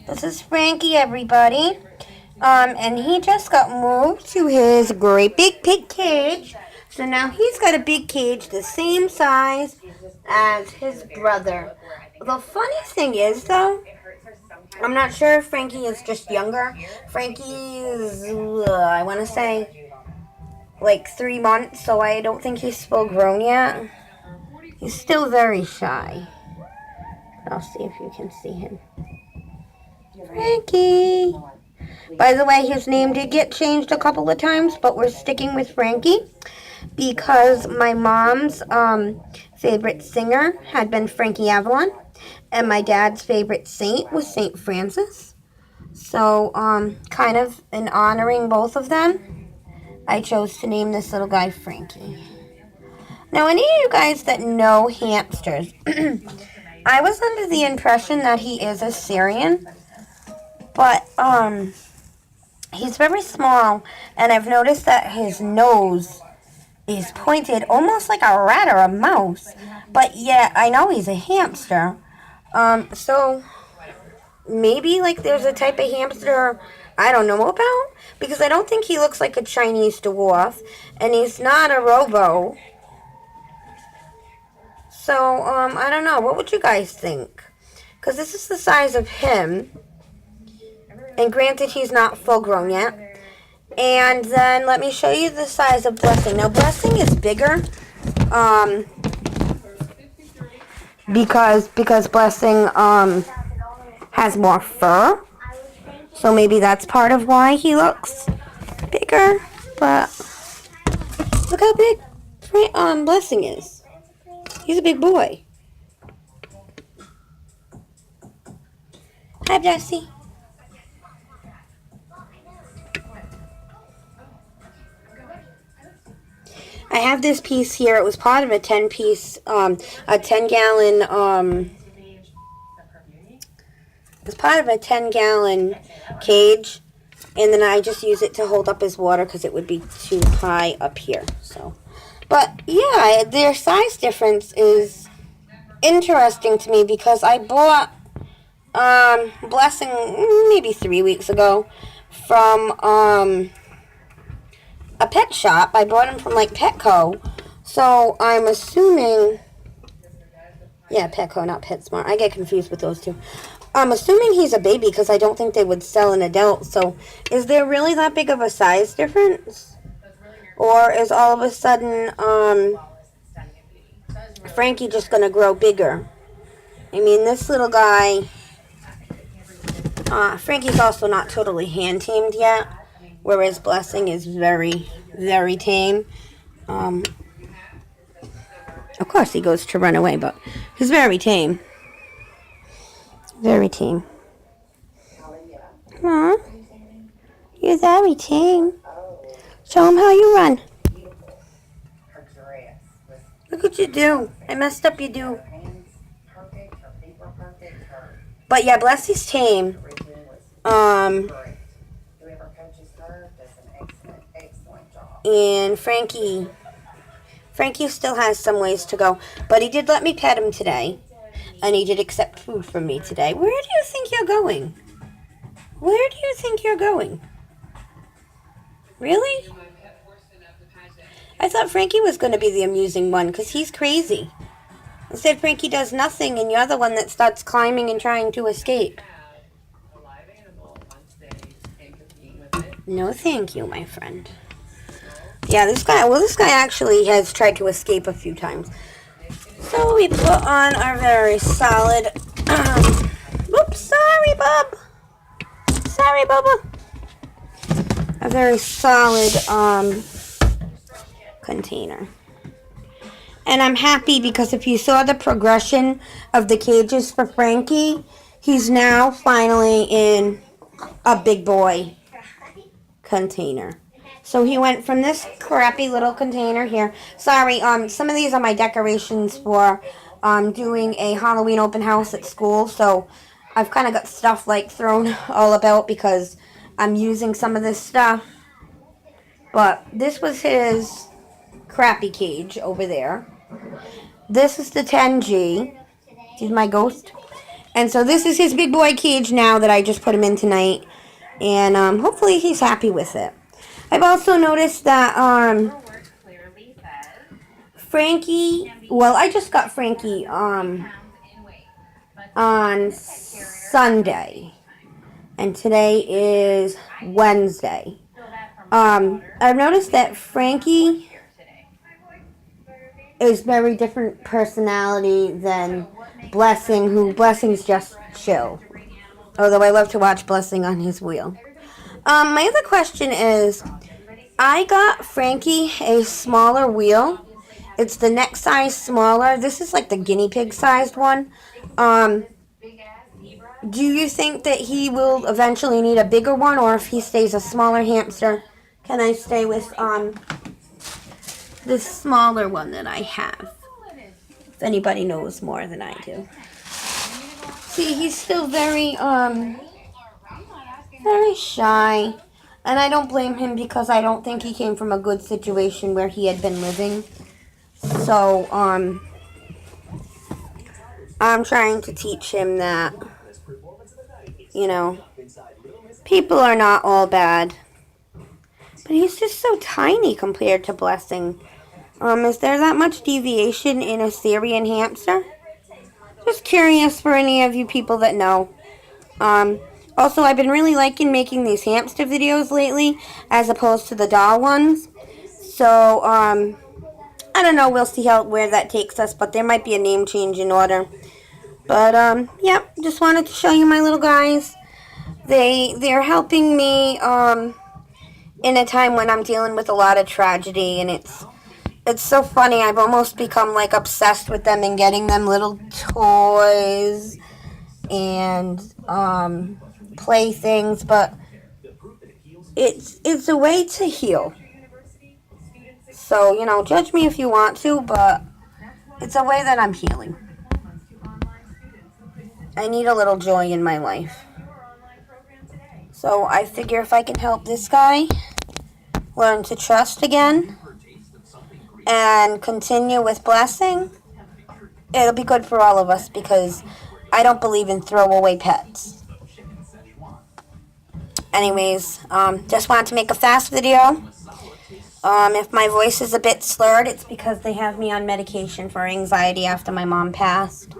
This is Frankie, everybody. And he just got moved to his great big pig cage. So now he's got a big cage the same size as his brother. The funny thing is, though, I'm not sure if Frankie is just younger. Frankie is, I want to say, like 3 months, so I don't think he's full grown yet. He's still very shy. I'll see if you can see him. Frankie! By the way, his name did get changed a couple of times, but we're sticking with Frankie because my mom's favorite singer had been Frankie Avalon, and my dad's favorite saint was Saint Francis. So, kind of in honoring both of them, I chose to name this little guy Frankie. Now, any of you guys that know hamsters, I was under the impression that he is a Syrian, but, he's very small, and I've noticed that his nose is pointed almost like a rat or a mouse, but yet I know he's a hamster. So maybe like there's a type of hamster I don't know about, because I don't think he looks like a Chinese dwarf, and he's not a robo. So, I don't know. What would you guys think? Because this is the size of him. And granted, he's not full grown yet. And then let me show you the size of Blessing. Now, Blessing is bigger. Because Blessing has more fur. So maybe that's part of why he looks bigger. But look how big Blessing is. He's a big boy. Hi, Jessie. I have this piece here. It was part of a 10-piece, a 10-gallon, it's part of a 10-gallon cage, and then I just use it to hold up his water because it would be too high up here. So, but yeah, their size difference is interesting to me because I bought Blessing maybe 3 weeks ago from a pet shop. I bought him from like Petco, so I'm assuming, yeah, Petco, not PetSmart. I get confused with those two. I'm assuming he's a baby because I don't think they would sell an adult. So is there really that big of a size difference? Or is all of a sudden Frankie just going to grow bigger? I mean, this little guy, Frankie's also not totally hand-tamed yet, whereas Blessing is very, very tame. Of course, he goes to run away, but he's very tame. Very tame. Aw, you're very tame. Show him how you run. Look what you do. I messed up you do. But yeah, Blessie's tame. And Frankie still has some ways to go. But he did let me pet him today. And he did accept food from me today. Where do you think you're going? Where do you think you're going? Really? I thought Frankie was going to be the amusing one because he's crazy. Instead, Frankie does nothing and you're the one that starts climbing and trying to escape. No thank you, my friend. Yeah, this guy actually has tried to escape a few times. So we put on our very solid, oops, sorry, bub. Sorry, Bubba. A very solid, container. And I'm happy because if you saw the progression of the cages for Frankie, he's now finally in a big boy container. So he went from this crappy little container here. Sorry, some of these are my decorations for doing a Halloween open house at school. So I've kind of got stuff like thrown all about because I'm using some of this stuff. But this was his crappy cage over there. This is the 10G. He's my ghost. And so this is his big boy cage now that I just put him in tonight. And hopefully he's happy with it. I've also noticed that Frankie, well, I just got Frankie on Sunday. And today is Wednesday. I've noticed that Frankie is very different personality than Blessing, who Blessing's just chill. Although I love to watch Blessing on his wheel. My other question is, I got Frankie a smaller wheel. It's the neck size smaller. This is like the guinea pig sized one. Do you think that he will eventually need a bigger one, or if he stays a smaller hamster, can I stay with this smaller one that I have? If anybody knows more than I do. See, he's still very shy. And I don't blame him because I don't think he came from a good situation where he had been living. So, I'm trying to teach him that, people are not all bad. But he's just so tiny compared to Blessing. Is there that much deviation in a Syrian hamster? Just curious for any of you people that know. Also, I've been really liking making these hamster videos lately, as opposed to the doll ones. So, I don't know, we'll see where that takes us, but there might be a name change in order. But, yeah, just wanted to show you my little guys. They're helping me, in a time when I'm dealing with a lot of tragedy, and it's so funny. I've almost become, like, obsessed with them and getting them little toys and, playthings, but it's a way to heal. So, judge me if you want to, but it's a way that I'm healing. I need a little joy in my life. So I figure if I can help this guy learn to trust again and continue with Blessing, it'll be good for all of us, because I don't believe in throwaway pets. Anyways, just wanted to make a fast video. If my voice is a bit slurred, it's because they have me on medication for anxiety after my mom passed.